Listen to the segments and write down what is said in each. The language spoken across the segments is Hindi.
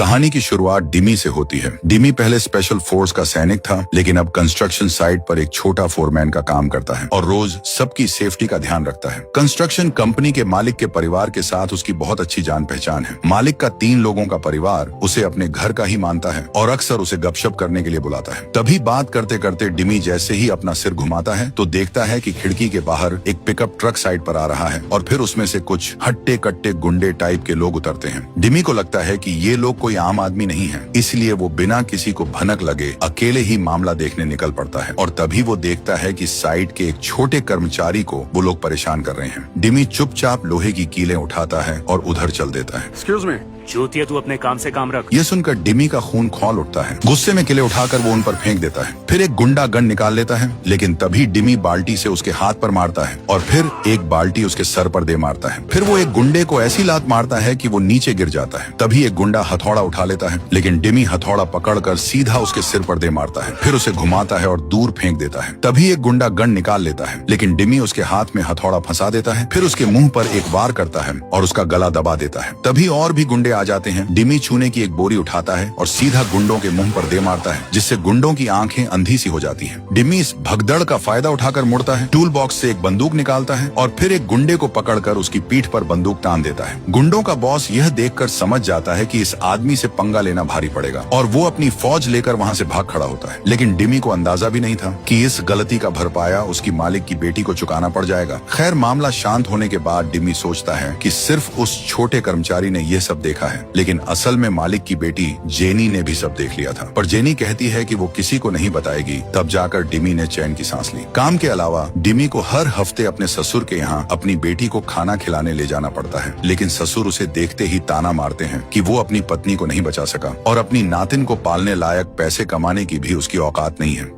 कहानी की शुरुआत डिमी से होती है। डिमी पहले स्पेशल फोर्स का सैनिक था, लेकिन अब कंस्ट्रक्शन साइट पर एक छोटा फोरमैन का काम करता है और रोज सबकी सेफ्टी का ध्यान रखता है। कंस्ट्रक्शन कंपनी के मालिक के परिवार के साथ उसकी बहुत अच्छी जान पहचान है। मालिक का 3 लोगों का परिवार उसे अपने घर का ही मानता है और अक्सर उसे गपशप करने के लिए बुलाता है। तभी बात करते करते डिमी जैसे ही अपना सिर घुमाता है तो देखता है कि खिड़की के बाहर एक पिकअप ट्रक साइड पर आ रहा है और फिर उसमें से कुछ हट्टे कट्टे गुंडे टाइप के लोग उतरते हैं। डिमी को लगता है कि ये लोग कोई आम आदमी नहीं है, इसलिए वो बिना किसी को भनक लगे अकेले ही मामला देखने निकल पड़ता है और तभी वो देखता है कि साइट के एक छोटे कर्मचारी को वो लोग परेशान कर रहे हैं। डिमी चुपचाप लोहे की कीलें उठाता है और उधर चल देता है। एक्सक्यूज मी, ज्योतिया तू अपने काम से काम रख। ये सुनकर डिमी का खून खौल उठता है। गुस्से में किले उठाकर वो उन पर फेंक देता है। फिर एक गुंडा गन निकाल लेता है, लेकिन तभी डिमी बाल्टी से उसके हाथ पर मारता है और फिर एक बाल्टी उसके सर पर दे मारता है। फिर वो एक गुंडे को ऐसी लात मारता है कि वो नीचे गिर जाता है। तभी एक गुंडा हथौड़ा उठा लेता है, लेकिन डिमी हथौड़ा पकड़कर सीधा उसके सिर पर दे मारता है। फिर उसे घुमाता है और दूर फेंक देता है। तभी एक गुंडा गन निकाल लेता है, लेकिन डिमी उसके हाथ में हथौड़ा फंसा देता है। फिर उसके मुंह पर एक वार करता है और उसका गला दबा देता है। तभी और भी गुंडे आ जाते हैं। डिमी छूने की एक बोरी उठाता है और सीधा गुंडों के मुंह पर दे मारता है, जिससे गुंडों की आंखें अंधी सी हो जाती हैं। डिमी इस भगदड़ का फायदा उठाकर मुड़ता है, टूल बॉक्स से एक बंदूक निकालता है और फिर एक गुंडे को पकड़कर उसकी पीठ पर बंदूक तान देता है। गुंडों का बॉस यह देखकर समझ जाता है कि इस आदमी से पंगा लेना भारी पड़ेगा और वो अपनी फौज लेकर वहाँ से भाग खड़ा होता है। लेकिन डिमी को अंदाजा भी नहीं था कि इस गलती का भरपाया उसकी मालिक की बेटी को चुकाना पड़ जाएगा। खैर, मामला शांत होने के बाद डिमी सोचता है कि सिर्फ उस छोटे कर्मचारी ने यह सब देखा है, लेकिन असल में मालिक की बेटी जेनी ने भी सब देख लिया था। पर जेनी कहती है कि वो किसी को नहीं बताएगी। तब जाकर डिमी ने चैन की सांस ली। काम के अलावा डिमी को हर हफ्ते अपने ससुर के यहाँ अपनी बेटी को खाना खिलाने ले जाना पड़ता है, लेकिन ससुर उसे देखते ही ताना मारते हैं कि वो अपनी पत्नी को नहीं बचा सका और अपनी नातिन को पालने लायक पैसे कमाने की भी उसकी औकात नहीं है।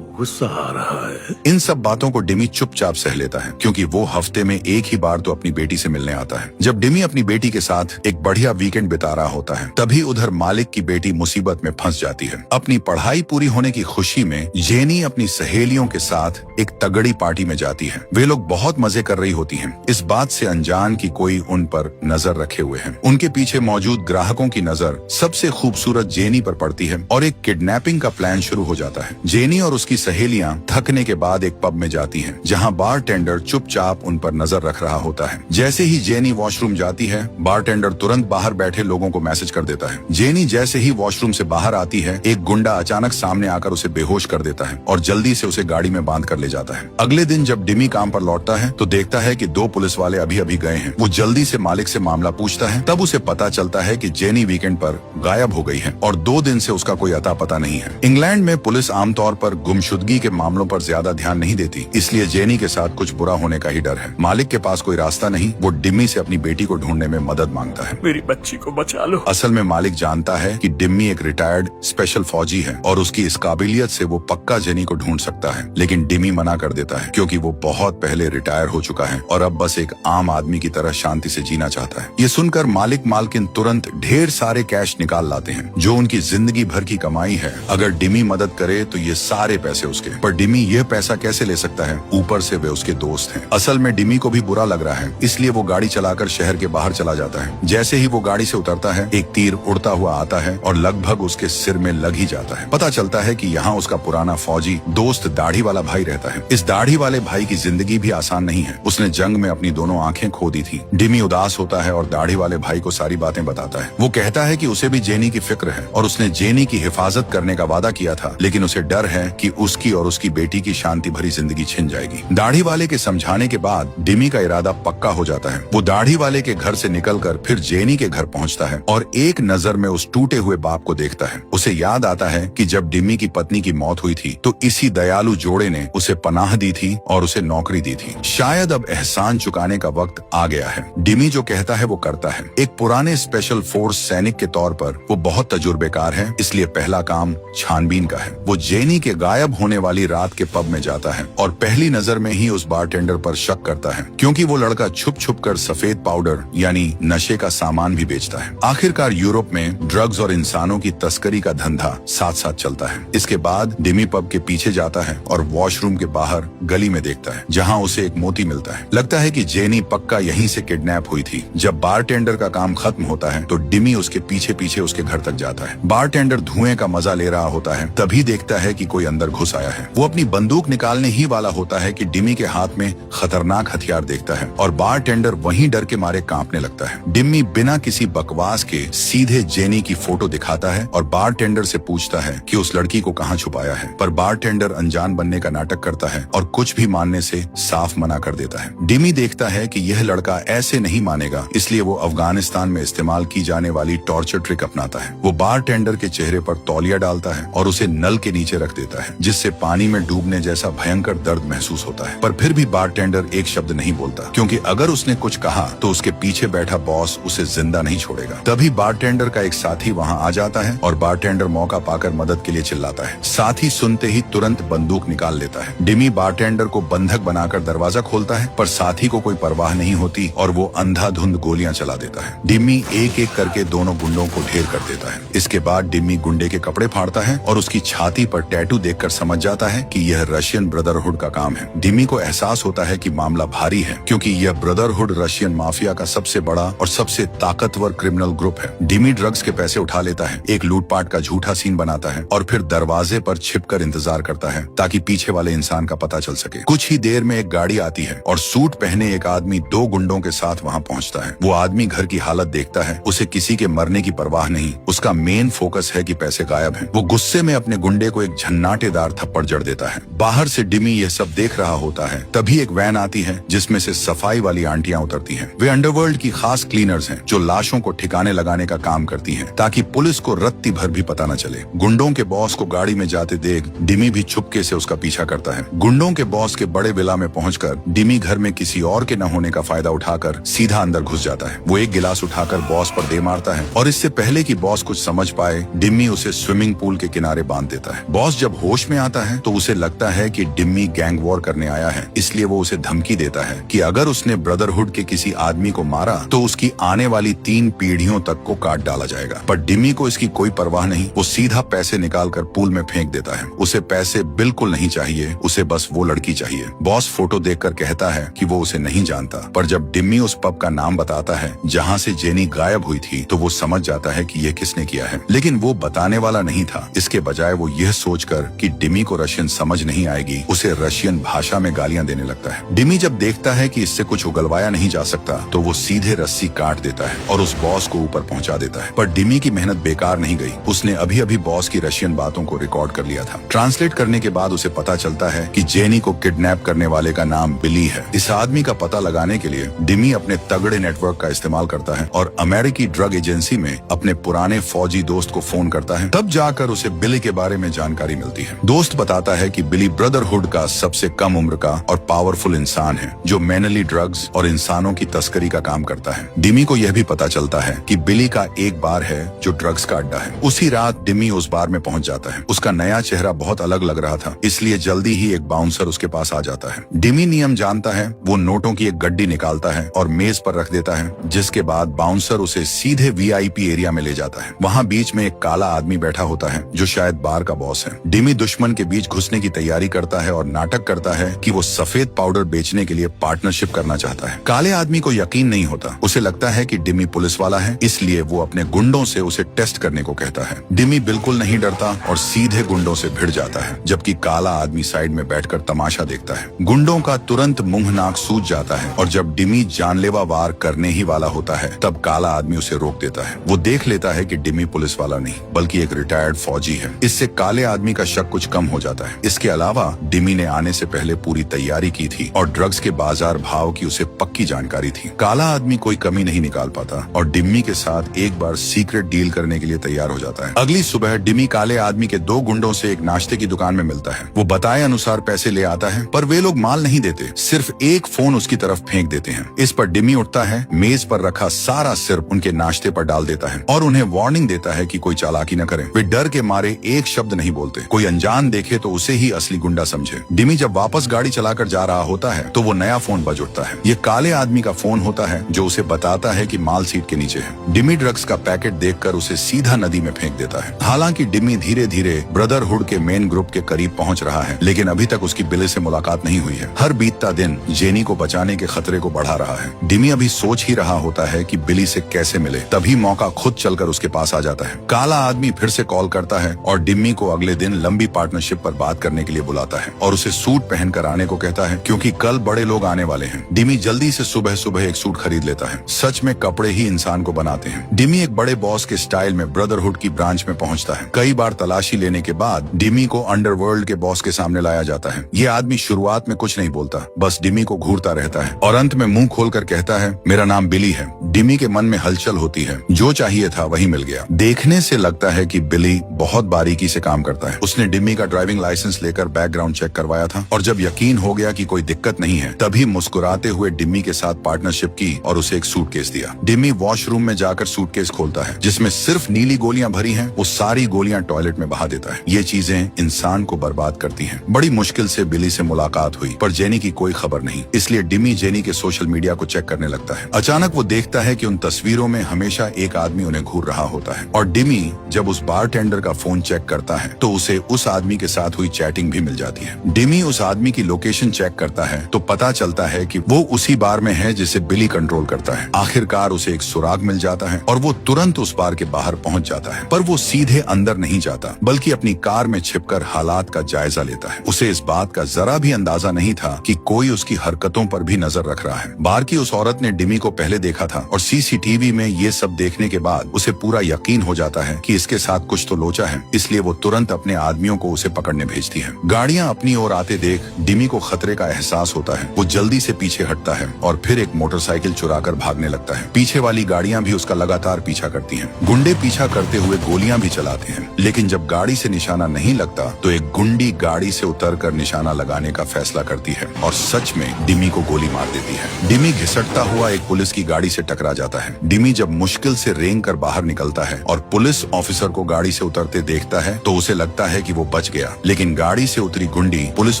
गुस्सा आ रहा है। इन सब बातों को डिमी चुपचाप सह लेता है, क्योंकि वो हफ्ते में एक ही बार तो अपनी बेटी से मिलने आता है। जब डिमी अपनी बेटी के साथ एक बढ़िया वीकेंड बिता रहा होता है, तभी उधर मालिक की बेटी मुसीबत में फंस जाती है। अपनी पढ़ाई पूरी होने की खुशी में जेनी अपनी सहेलियों के साथ एक तगड़ी पार्टी में जाती है। वे लोग बहुत मजे कर रही होती हैं, इस बात से अनजान कि कोई उन पर नजर रखे हुए है। उनके पीछे मौजूद ग्राहकों की नजर सबसे खूबसूरत जेनी पर पड़ती है और एक किडनैपिंग का प्लान शुरू हो जाता है। जेनी और उसकी सहेलियां थकने के बाद एक पब में जाती हैं, जहां बारटेंडर चुपचाप उन पर नजर रख रहा होता है। जैसे ही जेनी वॉशरूम जाती है, बारटेंडर तुरंत बाहर बैठे लोगों को मैसेज कर देता है। जेनी जैसे ही वॉशरूम से बाहर आती है, एक गुंडा अचानक सामने आकर उसे बेहोश कर देता है और जल्दी से उसे गाड़ी में बांध कर ले जाता है। अगले दिन जब डिमी काम पर लौटता है तो देखता है कि 2 पुलिस वाले अभी अभी गए हैं। वो जल्दी से मालिक से मामला पूछता है। तब उसे पता चलता है कि जेनी वीकेंड पर गायब हो गई है और 2 दिन से उसका कोई अता पता नहीं है। इंग्लैंड में पुलिस आमतौर पर गुमशुदगी के मामलों पर ज्यादा ध्यान नहीं देती, इसलिए जेनी के साथ कुछ बुरा होने का ही डर है। मालिक के पास कोई रास्ता नहीं, वो डिमी से अपनी बेटी को ढूंढने में मदद मांगता है। मेरी बच्ची को बचा लो। असल में मालिक जानता है कि डिम्मी एक रिटायर्ड स्पेशल फौजी है और उसकी इस काबिलियत से वो पक्का जेनी को ढूंढ सकता है, लेकिन डिमी मना कर देता है, क्योंकि वो बहुत पहले रिटायर हो चुका है और अब बस एक आम आदमी की तरह शांति से जीना चाहता है। ये सुनकर मालिक मालकिन तुरंत ढेर सारे कैश निकाल लाते हैं, जो उनकी जिंदगी भर की कमाई है। अगर डिमी मदद करे तो ये सारे पैसे उसके, पर डिमी यह पैसा कैसे ले सकता है? ऊपर से वे उसके दोस्त हैं। असल में डिमी को भी बुरा लग रहा है, इसलिए वो गाड़ी चलाकर शहर के बाहर चला जाता है। जैसे ही वो गाड़ी से उतरता है, एक तीर उड़ता हुआ आता है और लगभग उसके सिर में लग ही जाता है। पता चलता है कि यहाँ उसका पुराना फौजी दोस्त दाढ़ी वाला भाई रहता है। इस दाढ़ी वाले भाई की जिंदगी भी आसान नहीं है। उसने जंग में अपनी दोनों आंखें खो दी थी। डिमी उदास होता है और दाढ़ी वाले भाई को सारी बातें बताता है। वो कहता है कि उसे भी जेनी की फिक्र है और उसने जेनी की हिफाजत करने का वादा किया था, लेकिन उसे डर है कि उसकी और उसकी बेटी की शांति भरी जिंदगी छिन जाएगी। दाढ़ी वाले के समझाने के बाद डिमी का इरादा पक्का हो जाता है। वो दाढ़ी वाले के घर से निकलकर फिर जेनी के घर पहुंचता है और एक नजर में उस टूटे हुए बाप को देखता है। उसे याद आता है कि जब डिमी की पत्नी की मौत हुई थी तो इसी दयालु जोड़े ने उसे पनाह दी थी और उसे नौकरी दी थी। शायद अब एहसान चुकाने का वक्त आ गया है। डिमी जो कहता है वो करता है। एक पुराने स्पेशल फोर्स सैनिक के तौर पर वो बहुत तजुर्बेकार है, इसलिए पहला काम छानबीन का है। वो जेनी के गायब होने वाली रात के पब में जाता है और पहली नजर में ही उस बारटेंडर पर शक करता है, क्योंकि वो लड़का छुप छुप कर सफेद पाउडर यानी नशे का सामान भी बेचता बेचता है। आखिरकार यूरोप में ड्रग्स और इंसानों की तस्करी का धंधा साथ साथ चलता है। इसके बाद डिमी पब के पीछे जाता है और वॉशरूम के बाहर गली में देखता है, जहाँ उसे एक मोती मिलता है। लगता है कि जेनी पक्का यहीं से किडनैप हुई थी। जब बारटेंडर का काम खत्म होता है तो डिमी उसके पीछे पीछे उसके घर तक जाता है। बारटेंडर धुएं का मजा ले रहा होता है, तभी देखता है कि कोई अंदर घुस आया है। वो अपनी बंदूक निकालने ही वाला होता है कि डिमी के हाथ में खतरनाक हथियार देखता है और बारटेंडर वहीं डर के मारे कांपने लगता है। डिमी बिना किसी बकवास के सीधे जेनी की फोटो दिखाता है और बारटेंडर से पूछता है कि उस लड़की को कहाँ छुपाया है, पर बारटेंडर अनजान बनने का नाटक करता है और कुछ भी मानने से साफ मना कर देता है। डिमी देखता है कि यह लड़का ऐसे नहीं मानेगा, इसलिए वो अफगानिस्तान में इस्तेमाल की जाने वाली टॉर्चर ट्रिक अपनाता है। वो बारटेंडर के चेहरे पर तौलिया डालता है और उसे नल के नीचे रख देता है, जिससे पानी में डूबने जैसा भयंकर दर्द महसूस होता है। पर फिर भी बारटेंडर एक शब्द नहीं बोलता, क्योंकि अगर उसने कुछ कहा तो उसके पीछे बैठा बॉस उसे जिंदा नहीं छोड़ेगा। तभी बारटेंडर का एक साथी वहाँ आ जाता है और बारटेंडर मौका पाकर मदद के लिए चिल्लाता है। साथी सुनते ही तुरंत बंदूक निकाल लेता है। डिमी बारटेंडर को बंधक बनाकर दरवाजा खोलता है, पर साथी को कोई परवाह नहीं होती और वो अंधाधुंध गोलियां चला देता है। डिमी एक एक करके दोनों गुंडों को ढेर कर देता है। इसके बाद डिमी गुंडे के कपड़े फाड़ता है और उसकी छाती पर टैटू देखकर समझ जाता है कि यह रशियन ब्रदरहुड का काम है। डिमी को एहसास होता है कि मामला भारी है, क्योंकि यह ब्रदरहुड रशियन माफिया का सबसे बड़ा और सबसे ताकतवर क्रिमिनल ग्रुप है। डिमी ड्रग्स के पैसे उठा लेता है, एक लूटपाट का झूठा सीन बनाता है और फिर दरवाजे पर छिपकर इंतजार करता है ताकि पीछे वाले इंसान का पता चल सके। कुछ ही देर में एक गाड़ी आती है और सूट पहने एक आदमी दो गुंडों के साथ वहाँ पहुँचता है। वो आदमी घर की हालत देखता है, उसे किसी के मरने की परवाह नहीं, उसका मेन फोकस है कि पैसे गायब हैं। वो गुस्से में अपने गुंडे को एक झन्नाटेदार थप्पड़ जड़ देता है। बाहर से डिमी यह सब देख रहा होता है, तभी एक वैन आती है जिसमें से सफाई वाली आंटियां उतरती हैं। वे अंडरवर्ल्ड की खास क्लीनर्स हैं जो लाशों को ठिकाने लगाने का काम करती हैं, ताकि पुलिस को रत्ती भर भी पता न चले। गुंडों के बॉस को गाड़ी में जाते देख डिमी भी छुपके से उसका पीछा करता है। गुंडों के बॉस के बड़े विला में पहुंचकर डिमी घर में किसी और के न होने का फायदा उठाकर सीधा अंदर घुस जाता है। वो एक गिलास उठाकर बॉस पर दे मारता है और इससे पहले कि बॉस कुछ समझ पाए, डिमी उसे स्विमिंग पूल के किनारे बांध देता है। बॉस जब होश में आता है तो उसे लगता है कि डिमी गैंग वॉर करने आया है, इसलिए वो उसे धमकी देता है कि अगर उसने ब्रदरहुड के किसी आदमी को मारा तो उसकी आने वाली 3 पीढ़ियों तक को काट डाला जाएगा। पर डिमी को इसकी कोई परवाह नहीं, वो सीधा पैसे निकालकर पूल में फेंक देता है। उसे पैसे बिल्कुल नहीं चाहिए, उसे बस वो लड़की चाहिए। बॉस फोटो देखकर कहता है कि वो उसे नहीं जानता, पर जब डिमी उस पब का नाम बताता है जहाँ से जेनी गायब हुई थी तो वो समझ जाता है कि यह किसने किया है। लेकिन वो बताने वाला नहीं था। इसके बजाय वो यह सोचकर कि डिमी को रशियन समझ नहीं आएगी, उसे रशियन भाषा में गालियां देने लगता है। डिमी जब देखता है कि इससे कुछ उगलवाया नहीं जा सकता तो वो सीधे रस्सी काट देता है और उस बॉस को ऊपर पहुंचा देता है। पर डिमी की मेहनत बेकार नहीं गई, उसने अभी अभी बॉस की रशियन बातों को रिकॉर्ड कर लिया था। ट्रांसलेट करने के बाद उसे पता चलता है कि जेनी को किडनैप करने वाले का नाम बिली है। इस आदमी का पता लगाने के लिए डिमी अपने तगड़े नेटवर्क का इस्तेमाल करता है और अमेरिकी ड्रग एजेंसी में अपने पुराने फौजी दोस्त को फोन करता है। तब जाकर उसे बिली के बारे में जानकारी मिलती है। दोस्त बताता है कि बिली ब्रदरहुड का सबसे कम उम्र का और पावरफुल इंसान है जो मैनली ड्रग्स और इंसानों की तस्करी का काम करता है। डिमी को यह भी पता चलता है कि बिली का एक बार है जो ड्रग्स का अड्डा है। उसी रात डिमी उस बार में पहुंच जाता है। उसका नया चेहरा बहुत अलग लग रहा था, इसलिए जल्दी ही एक बाउंसर उसके पास आ जाता है। डिमी नियम जानता है, वो नोटों की एक गड्डी निकालता है और मेज पर रख देता है, जिसके बाद बाउंसर उसे सीधे VIP एरिया में ले जाता है। वहाँ बीच में एक काला आदमी बैठा होता है जो शायद बार का बॉस है। डिमी दुश्मन के बीच घुसने की तैयारी करता है और नाटक करता है कि वो सफेद पाउडर बेचने के लिए पार्टनरशिप करना चाहता है। काले आदमी को यकीन नहीं होता, उसे लगता है कि डिमी पुलिस वाला है, इसलिए वो अपने गुंडों से उसे टेस्ट करने को कहता है। डिमी बिल्कुल नहीं डरता और सीधे गुंडों से भिड़ जाता है, जबकि काला आदमी साइड में बैठकर तमाशा देखता है। गुंडों का तुरंत मुंह नाक सूज जाता है और जब डिमी जानलेवा वार करने ही वाला होता है तब काला आदमी उसे रोक देता है। वो देख लेता है कि डिमी पुलिस वाला नहीं बल्कि एक रिटायर्ड फौजी है। इससे काले आदमी का शक कुछ कम हो जाता है। इसके अलावा डिमी ने आने से पहले पूरी तैयारी की थी और ड्रग्स के बाजार भाव की उसे पक्की जानकारी थी। काला आदमी कोई कमी नहीं निकाल पाता और डिमी के साथ एक बार सीक्रेट डील करने के लिए तैयार हो जाता है। अगली सुबह डिमी काले आदमी के 2 गुंडों से एक नाश्ते की दुकान में मिलता है। वो बताए अनुसार पैसे ले आता है, पर वे लोग माल नहीं देते, सिर्फ एक फोन उसकी तरफ फेंक देते हैं। इस पर डिमी उठता है, मेज पर रखा सारा सिर्फ उनके नाश्ते पर डाल देता है और उन्हें वार्निंग देता है कि कोई चालाकी न करे। वे डर के मारे एक शब्द नहीं बोलते, कोई अनजान देखे तो उसे ही असली गुंडा समझे। डिमी जब वापस गाड़ी चलाकर जा रहा होता है तो वो नया फोन बज उठता है। ये काले आदमी का फोन होता है जो उसे बताता है कि माल सीट के नीचे है। डिमी ड्रग्स का पैकेट देखकर उसे सीधा नदी में फेंक देता है। हालांकि डिमी धीरे धीरे ब्रदरहुड के मेन ग्रुप के करीब पहुंच रहा है, लेकिन अभी तक उसकी बिली से मुलाकात नहीं हुई है। हर बीतता दिन जेनी को बचाने के खतरे को बढ़ा रहा है। डिमी अभी सोच ही रहा होता है कि बिली से कैसे मिले, तभी मौका खुद चलकर उसके पास आ जाता है। काला आदमी फिर से कॉल करता है और डिमी को अगले दिन लंबी पार्टनरशिप पर बात करने के लिए बुलाता है और उसे सूट पहनकर आने को कहता है, क्योंकि कल बड़े लोग आने वाले हैं। डिमी जल्दी से सुबह सुबह एक सूट खरीद लेता है। सच में कपड़े ही इंसान को बनाते हैं। डिमी एक बड़े बॉस के स्टाइल में ब्रदरहुड की ब्रांच में पहुंचता है। कई बार तलाशी लेने के बाद डिमी को अंडरवर्ल्ड के बॉस के सामने लाया जाता है। ये आदमी शुरुआत में कुछ नहीं बोलता, बस डिमी को घूरता रहता है और अंत में मुंह खोलकर कहता है, मेरा नाम बिली है। डिमी के मन में हलचल होती है। जो चाहिए था वही मिल गया। देखने से लगता है कि बिली बहुत बारीकी से काम करता है। उसने डिमी का ड्राइविंग लाइसेंस लेकर बैकग्राउंड चेक करवाया था और जब यकीन हो गया कि कोई दिक्कत नहीं है, तभी मुस्कुराते हुए डिमी के साथ पार्टनरशिप की और उसे एक सूटकेस दिया। डिमी वॉशरूम में जाकर सूटकेस खोलता है, जिसमें सिर्फ नीली गोलियां भरी हैं। वो सारी गोलियां टॉयलेट में बहा देता है। ये चीजें इंसान को बर्बाद करती हैं। बड़ी मुश्किल से बिली से मुलाकात हुई, पर जेनी की कोई खबर नहीं। इसलिए डिमी जेनी के सोशल मीडिया को चेक करने लगता है। अचानक वो देखता है कि उन तस्वीरों में हमेशा एक आदमी उन्हें घूर रहा होता है और डिमी जब उस बारटेंडर का फोन चेक करता है तो उसे उस आदमी के साथ हुई चैटिंग भी मिल जाती है। डिमी उस आदमी की लोकेशन चेक करता है तो पता चलता है कि वो उसी बार में है जिसे बिली कंट्रोल करता है। आखिरकार उसे एक सुराग मिल जाता है और वो तुरंत उस बार के बाहर पहुंच जाता है, पर वो सीधे अंदर नहीं जाता, बल्कि अपनी कार में छिपकर हालात का जायजा लेता है। उसे इस बात का जरा भी अंदाजा नहीं था कि कोई उसकी हरकतों पर भी नजर रख रहा है। बार की उस औरत ने डिमी को पहले देखा था और सीसीटीवी में ये सब देखने के बाद उसे पूरा यकीन हो जाता है कि इसके साथ कुछ तो लोचा है। इसलिए वो तुरंत अपने आदमियों को उसे पकड़ने भेजती है। गाड़ियां अपनी ओर आते देख डिमी को खतरे का एहसास होता है। वो जल्दी से पीछे हटता है और फिर एक मोटरसाइकिल चुराकर भागने लगता है। पीछे वाली गाड़ियां भी उसका लगातार पीछा करती हैं। गुंडे पीछा करते हुए गोलियां भी चलाते हैं, लेकिन जब गाड़ी से निशाना नहीं लगता तो एक गुंडी गाड़ी से उतरकर निशाना लगाने का फैसला करती है और सच में डिमी को गोली मार देती है। डिमी घिसटता हुआ एक पुलिस की गाड़ी से टकरा जाता है। डिमी जब मुश्किल से रेंग कर बाहर निकलता है और पुलिस ऑफिसर को गाड़ी से उतरते देखता है तो उसे लगता है कि वो बच गया, लेकिन गाड़ी से उतरी गुंडी पुलिस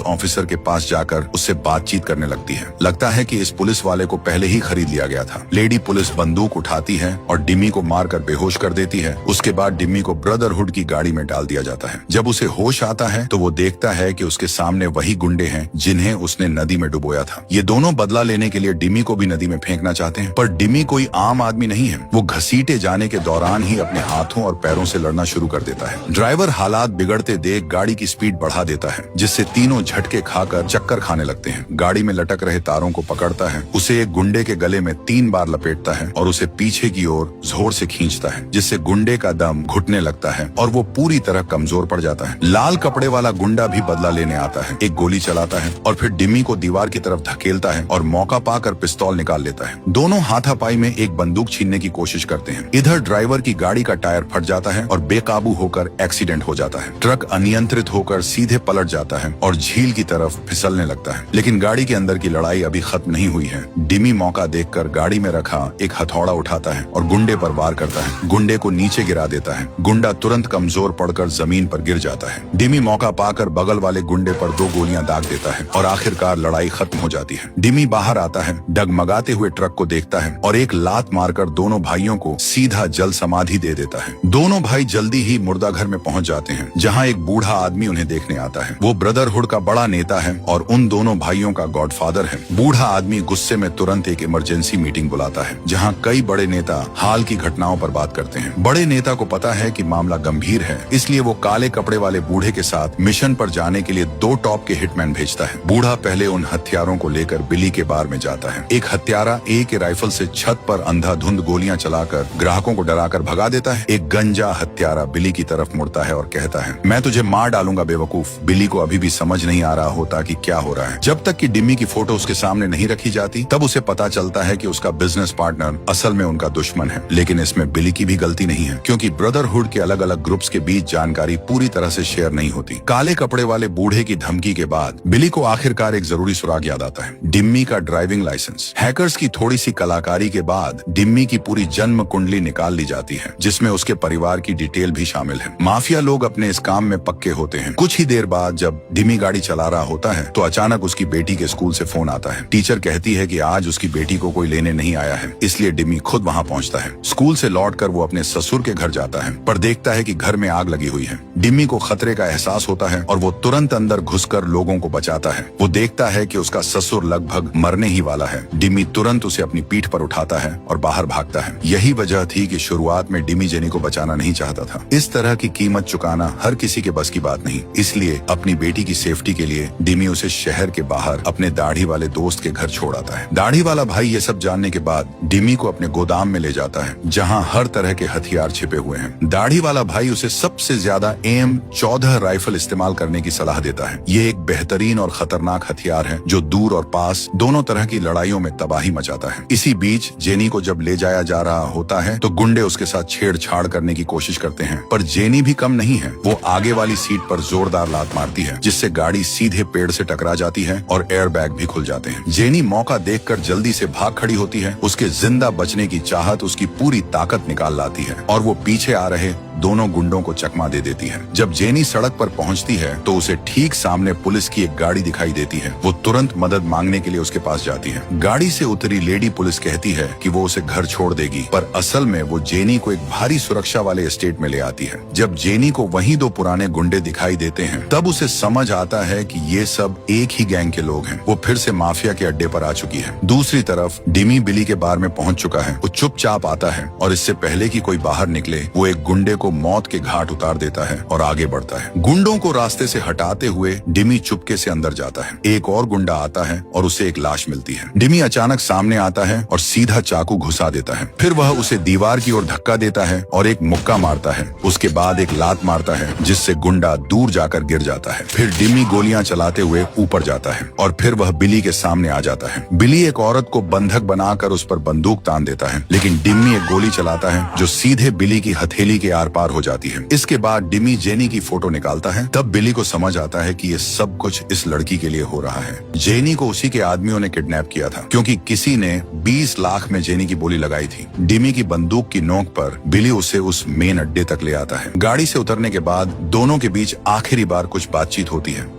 ऑफिसर के पास जाकर उससे बातचीत करने लगती है। लगता है कि इस पुलिस वाले को पहले ही खरीद लिया गया था। लेडी पुलिस बंदूक उठाती है और डिमी को मारकर बेहोश कर देती है। उसके बाद डिमी को ब्रदरहुड की गाड़ी में डाल दिया जाता है। जब उसे होश आता है तो वो देखता है कि उसके सामने वही गुंडे हैं जिन्हें उसने नदी में डुबोया था। ये दोनों बदला लेने के लिए डिमी को भी नदी में फेंकना चाहते हैं, पर डिमी कोई आम आदमी नहीं है। वो घसीटे जाने के दौरान ही अपने हाथों और पैरों से लड़ना शुरू कर देता है। ड्राइवर हालात बिगड़ते देख गाड़ी की स्पीड बढ़ा देता है, जिससे तीनों झटके खाकर चक्कर खाने लगते हैं। गाड़ी में लटक रहे तारों को पकड़ता है, उसे एक गुंडे के गले में 3 बार लपेटता है और उसे पीछे की ओर जोर से खींचता है, जिससे गुंडे का दम घुटने लगता है और वो पूरी तरह कमजोर पड़ जाता है। लाल कपड़े वाला गुंडा भी बदला लेने आता है, एक गोली चलाता है और फिर डिमी को दीवार की तरफ धकेलता है और मौका पाकर पिस्तौल निकाल लेता है। दोनों हाथापाई में एक बंदूक छीनने की कोशिश करते हैं। इधर ड्राइवर की गाड़ी का टायर फट जाता है और बेकाबू होकर एक्सीडेंट हो जाता है। ट्रक अनियंत्रित होकर सीधे पलट जाता है और झील की तरफ फिसलने लगता है, लेकिन गाड़ी के अंदर की लड़ाई अभी खत्म नहीं हुई है। डिमी मौका देखकर गाड़ी में रखा एक हथौड़ा उठाता है और गुंडे पर वार करता है। गुंडे को नीचे गिरा देता है। गुंडा तुरंत कमजोर पड़कर जमीन पर गिर जाता है। डिमी मौका पाकर बगल वाले गुंडे पर 2 गोलियां दाग देता है और आखिरकार लड़ाई खत्म हो जाती है। डिमी बाहर आता है, डगमगाते हुए ट्रक को देखता है और एक लात मारकर दोनों भाइयों को सीधा जल समाधि दे देता है। दोनों भाई जल्दी ही मुर्दा घर में पहुंच जाते हैं, जहां एक बूढ़ा आदमी उन्हें देखने आता है। वो ब्रदरहुड का बड़ा नेता है और उन दोनों भाइयों का गॉडफादर है। बूढ़ा आदमी गुस्से में तुरंत एक इमरजेंसी मीटिंग बुलाता है, जहां कई बड़े नेता हाल की घटनाओं पर बात करते हैं। बड़े नेता को पता है कि मामला गंभीर है, इसलिए वो काले कपड़े वाले बूढ़े के साथ मिशन पर जाने के लिए 2 टॉप के हिटमैन भेजता है। बूढ़ा पहले उन हथियारों को लेकर बिली के बार में जाता है। एक हत्यारा ए के राइफल से छत पर अंधाधुंध गोलियां चलाकर ग्राहकों को डराकर भगा देता है। एक गंजा हत्यारा बिली की तरफ मुड़ता है और कहता है, मैं तुझे मार डालूंगा बेवकूफ। बिली को अभी भी समझ नहीं आ रहा होता कि क्या हो रहा है। जब तक कि डिमी की फोटो उसके सामने नहीं रखी जाती, तब उसे पता चलता है कि उसका बिजनेस पार्टनर असल में उनका दुश्मन है। लेकिन इसमें बिली की भी गलती नहीं है, क्योंकि ब्रदरहुड के अलग अलग ग्रुप्स के बीच जानकारी पूरी तरह से शेयर नहीं होती। काले कपड़े वाले बूढ़े की धमकी के बाद बिली को आखिरकार एक जरूरी सुराग याद आता है, डिम्मी का ड्राइविंग लाइसेंस। हैकर्स की थोड़ी सी कलाकारी के बाद डिम्मी की पूरी जन्म कुंडली निकाल ली जाती है, जिसमें उसके परिवार की डिटेल भी शामिल है। माफिया लोग अपने इस काम में पक्के होते हैं। कुछ ही देर बाद जब डिम्मी गाड़ी चला रहा होता है तो अचानक उसकी बेटी के स्कूल से फोन आता है। टीचर कहती है कि आज उसकी बेटी को कोई लेने नहीं आया है, इसलिए डिम्मी डिमी खुद वहाँ पहुँचता है। स्कूल से लौटकर वो अपने ससुर के घर जाता है, पर देखता है कि घर में आग लगी हुई है। डिमी को खतरे का एहसास होता है और वो तुरंत अंदर घुसकर लोगों को बचाता है। वो देखता है कि उसका ससुर लगभग मरने ही वाला है। डिमी तुरंत उसे अपनी पीठ पर उठाता है और बाहर भागता है। यही वजह थी कि शुरुआत में डिमी जेनी को बचाना नहीं चाहता था। इस तरह की कीमत चुकाना हर किसी के बस की बात नहीं, इसलिए अपनी बेटी की सेफ्टी के लिए डिमी उसे शहर के बाहर अपने दाढ़ी वाले दोस्त के घर छोड़ आता है। दाढ़ी वाला भाई ये सब जानने के बाद डिमी को अपने गोदाम में ले जाता है, जहाँ हर तरह के हथियार छिपे हुए हैं। दाढ़ी वाला भाई उसे सबसे ज्यादा M14 राइफल इस्तेमाल करने की सलाह देता है। ये एक बेहतरीन और खतरनाक हथियार है जो दूर और पास दोनों तरह की लड़ाइयों में तबाही मचाता है। इसी बीच जेनी को जब ले जाया जा रहा होता है तो गुंडे उसके साथ छेड़छाड़ करने की कोशिश करते हैं, पर जेनी भी कम नहीं है। वो आगे वाली सीट पर जोरदार लात मारती है, जिससे गाड़ी सीधे पेड़ से टकरा जाती है और एयरबैग भी खुल जाते हैं। जेनी मौका देखकर जल्दी से भाग खड़ी होती है। उसके जिंदा बचने की चाहत उसकी पूरी ताकत निकाल लाती है और वो पीछे आ रहे दोनों गुंडों को चकमा दे देती है। जब जेनी सड़क पर पहुंचती है तो उसे ठीक सामने पुलिस की एक गाड़ी दिखाई देती है। वो तुरंत मदद मांगने के लिए उसके पास जाती है। गाड़ी से उतरी लेडी पुलिस कहती है कि वो उसे घर छोड़ देगी, पर असल में वो जेनी को एक भारी सुरक्षा वाले एस्टेट में ले आती है। जब जेनी को वहीं दो पुराने गुंडे दिखाई देते हैं तब उसे समझ आता है कि ये सब एक ही गैंग के लोग हैं। वो फिर से माफिया के अड्डे पर आ चुकी है। दूसरी तरफ डिमी बिली के बार में पहुंच चुका है। वो चुपचाप आता है और इससे पहले कि कोई बाहर निकले वो एक गुंडे को मौत के घाट उतार देता है और आगे बढ़ता है। गुंडों को रास्ते से हटाते हुए डिमी चुपके से अंदर जाता है। एक और गुंडा आता है और उसे एक लाश मिलती है। डिमी अचानक सामने आता है और सीधा चाकू घुसा देता है। फिर वह उसे दीवार की ओर धक्का देता है और एक मुक्का मारता है। उसके बाद एक लात मारता है जिससे गुंडा दूर जाकर गिर जाता है। फिर डिमी गोलियां चलाते हुए ऊपर जाता है और फिर वह बिली के सामने आ जाता है। बिली एक औरत को बंधक बनाकर उस पर बंदूक तान देता है, लेकिन डिमी एक गोली चलाता है जो सीधे बिली की हथेली के आर पार हो जाती है। इसके बाद डिमी जेनी की फोटो निकालता है। तब बिली को समझ आता है कि ये सब कुछ इस लड़की के लिए हो रहा है। जेनी को उसी के आदमियों ने किडनैप किया था, क्योंकि किसी ने 20 लाख में जेनी की बोली लगाई थी। डिमी की बंदूक की नोक पर बिली उसे उस मेन अड्डे तक ले आता है। गाड़ी से उतरने के बाद दोनों के बीच आखिरी बार कुछ बातचीत होती है।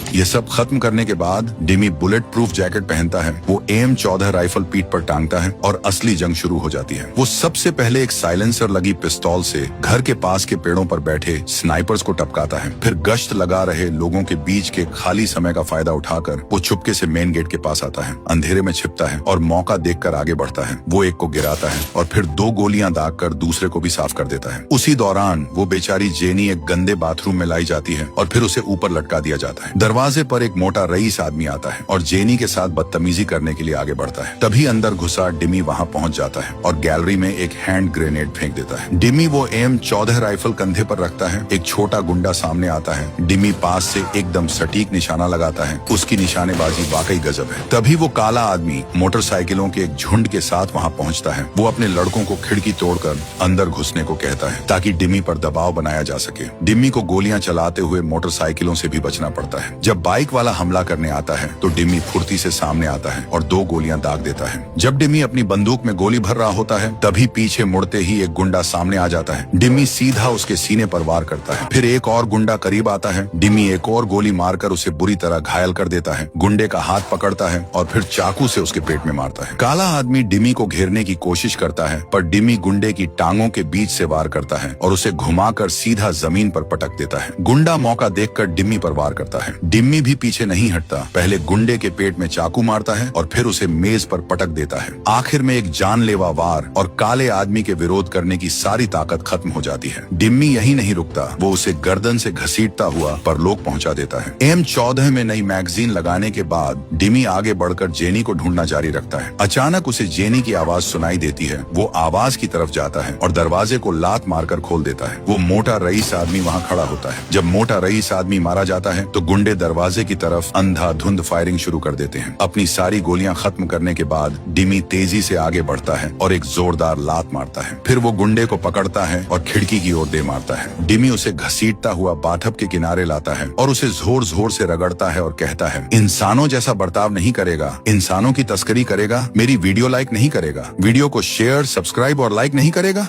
ये सब खत्म करने के बाद डिमी बुलेट प्रूफ जैकेट पहनता है। वो M14 राइफल पीठ पर टांगता है और असली जंग शुरू हो जाती है। वो सबसे पहले एक साइलेंसर लगी पिस्तौल से घर के पास के पेड़ों पर बैठे स्नाइपर्स को टपकाता है। फिर गश्त लगा रहे लोगों के बीच के खाली समय का फायदा उठाकर वो चुपके से मेन गेट के पास आता है, अंधेरे में छिपता है और मौका देखकर आगे बढ़ता है। वो एक को गिराता है और फिर 2 गोलियां दागकर दूसरे को भी साफ कर देता है। उसी दौरान वो बेचारी जेनी एक गंदे बाथरूम में लाई जाती है और फिर उसे ऊपर लटका दिया जाता है। दरवाजे पर एक मोटा रईस आदमी आता है और जेनी के साथ बदतमीजी करने के लिए आगे बढ़ता है। तभी अंदर घुसा डिमी वहां पहुंच जाता है और गैलरी में एक हैंड ग्रेनेड फेंक देता है। डिमी वो M14 राइफल कंधे पर रखता है। एक छोटा गुंडा सामने आता है। डिमी पास से एकदम सटीक निशाना लगाता है। उसकी निशानेबाजी वाकई गजब है। तभी वो काला आदमी मोटरसाइकिलों के एक झुंड के साथ वहां पहुंचता है। वो अपने लड़कों को खिड़की तोड़कर अंदर घुसने को कहता है ताकि डिमी पर दबाव बनाया जा सके। डिमी को गोलियां चलाते हुए मोटरसाइकिलों से भी बचना पड़ता है। जब बाइक वाला हमला करने आता है तो डिमी फुर्ती से सामने आता है और 2 गोलियां दाग देता है। जब डिमी अपनी बंदूक में गोली भर रहा होता है तभी पीछे मुड़ते ही एक गुंडा सामने आ जाता है। डिमी सीधा उसके सीने पर वार करता है। फिर एक और गुंडा करीब आता है। डिमी एक और गोली मारकर उसे बुरी तरह घायल कर देता है। गुंडे का हाथ पकड़ता है और फिर चाकू से उसके पेट में मारता है। काला आदमी डिमी को घेरने की कोशिश करता है, पर डिमी गुंडे की टांगों के बीच से वार करता है और उसे घुमाकर सीधा जमीन पर पटक देता है। गुंडा मौका देखकर डिमी पर वार करता है। डिमी भी पीछे नहीं हटता। पहले गुंडे के पेट में चाकू मारता है और फिर उसे मेज पर पटक देता है। आखिर में एक जानलेवा वार और काले आदमी के विरोध करने की सारी ताकत खत्म हो जाती है। डिम्मी यही नहीं रुकता, वो उसे गर्दन से घसीटता हुआ परलोक पहुंचा देता है। M14 में नई मैगजीन लगाने के बाद डिमी आगे बढ़कर जेनी को ढूंढना जारी रखता है। अचानक उसे जेनी की आवाज सुनाई देती है। वो आवाज की तरफ जाता है और दरवाजे को लात मारकर खोल देता है। वो मोटा रईस आदमी वहाँ खड़ा होता है। जब मोटा रईस आदमी मारा जाता है तो गुंडे दरवाजे की तरफ अंधाधुंध फायरिंग शुरू कर देते हैं। अपनी सारी गोलियां खत्म करने के बाद डिमी तेजी से आगे बढ़ता है और एक जोरदार लात मारता है। फिर वो गुंडे को पकड़ता है और खिड़की की ओर दे मारता है। डिमी उसे घसीटता हुआ बाथब के किनारे लाता है और उसे जोर जोर से रगड़ता है और कहता है, इंसानों जैसा बर्ताव नहीं करेगा, इंसानों की तस्करी करेगा, मेरी वीडियो लाइक नहीं करेगा, वीडियो को शेयर, सब्सक्राइब और लाइक नहीं करेगा।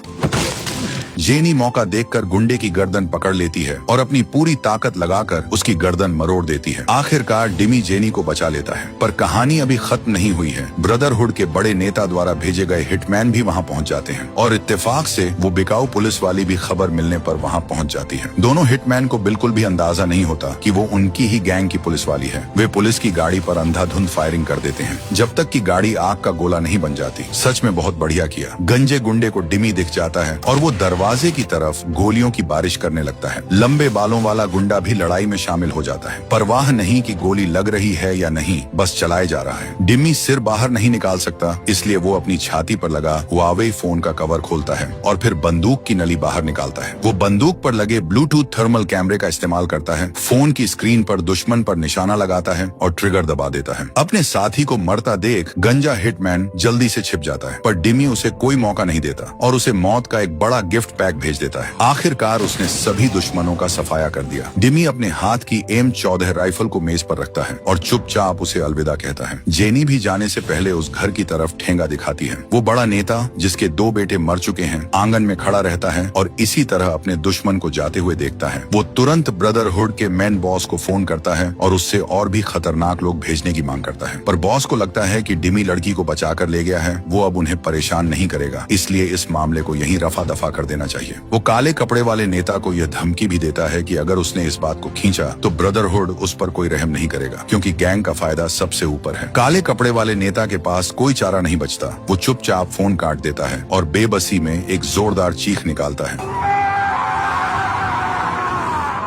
जेनी मौका देखकर गुंडे की गर्दन पकड़ लेती है और अपनी पूरी ताकत लगाकर उसकी गर्दन मरोड़ देती है। आखिरकार डिमी जेनी को बचा लेता है, पर कहानी अभी खत्म नहीं हुई है। ब्रदरहुड के बड़े नेता द्वारा भेजे गए हिटमैन भी वहाँ पहुँच जाते हैं और इत्तेफाक से वो बिकाऊ पुलिस वाली भी खबर मिलने पर वहाँ पहुँच जाती है। दोनों हिटमैन को बिल्कुल भी अंदाजा नहीं होता कि वो उनकी ही गैंग की पुलिस वाली है। वे पुलिस की गाड़ी पर अंधाधुंध फायरिंग कर देते हैं जब तक कि गाड़ी आग का गोला नहीं बन जाती। सच में बहुत बढ़िया किया। गंजे गुंडे को डिमी दिख जाता है और वो दरवाजे की तरफ गोलियों की बारिश करने लगता है। लंबे बालों वाला गुंडा भी लड़ाई में शामिल हो जाता है। परवाह नहीं कि गोली लग रही है या नहीं, बस चलाए जा रहा है। डिमी सिर बाहर नहीं निकाल सकता, इसलिए वो अपनी छाती पर लगा हुआवे फोन का कवर खोलता है और फिर बंदूक की नली बाहर निकालता है। वो बंदूक पर लगे ब्लूटूथ थर्मल कैमरे का इस्तेमाल करता है, फोन की स्क्रीन पर दुश्मन पर निशाना लगाता है और ट्रिगर दबा देता है। अपने साथी को मरता देख गंजा हिटमैन जल्दी से छिप जाता है, पर डिमी उसे कोई मौका नहीं देता और उसे मौत का एक बड़ा गिफ्ट पैक भेज देता है। आखिरकार उसने सभी दुश्मनों का सफाया कर दिया। डिमी अपने हाथ की M14 राइफल को मेज पर रखता है और चुपचाप उसे अलविदा कहता है। जेनी भी जाने से पहले उस घर की तरफ ठेंगा दिखाती है। वो बड़ा नेता जिसके 2 बेटे मर चुके हैं आंगन में खड़ा रहता है और इसी तरह अपने दुश्मन को जाते हुए देखता है। वो तुरंत ब्रदरहुड के मेन बॉस को फोन करता है और उससे और भी खतरनाक लोग भेजने की मांग करता है, पर बॉस को लगता है कि डिमी लड़की को बचा कर ले गया है, वो अब उन्हें परेशान नहीं करेगा, इसलिए इस मामले को यहीं रफा दफा कर देना चाहिए। वो काले कपड़े वाले नेता को यह धमकी भी देता है कि अगर उसने इस बात को खींचा तो ब्रदरहुड उस पर कोई रहम नहीं करेगा, क्योंकि गैंग का फायदा सबसे ऊपर है। काले कपड़े वाले नेता के पास कोई चारा नहीं बचता। वो चुपचाप फोन काट देता है और बेबसी में एक जोरदार चीख निकालता है,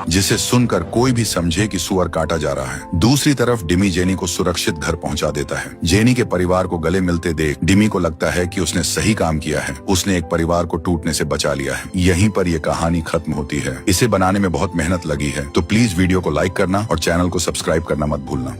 जिसे सुनकर कोई भी समझे कि सुअर काटा जा रहा है। दूसरी तरफ डिमी जेनी को सुरक्षित घर पहुंचा देता है। जेनी के परिवार को गले मिलते देख डिमी को लगता है कि उसने सही काम किया है, उसने एक परिवार को टूटने से बचा लिया है। यहीं पर यह कहानी खत्म होती है। इसे बनाने में बहुत मेहनत लगी है, तो प्लीज वीडियो को लाइक करना और चैनल को सब्सक्राइब करना मत भूलना।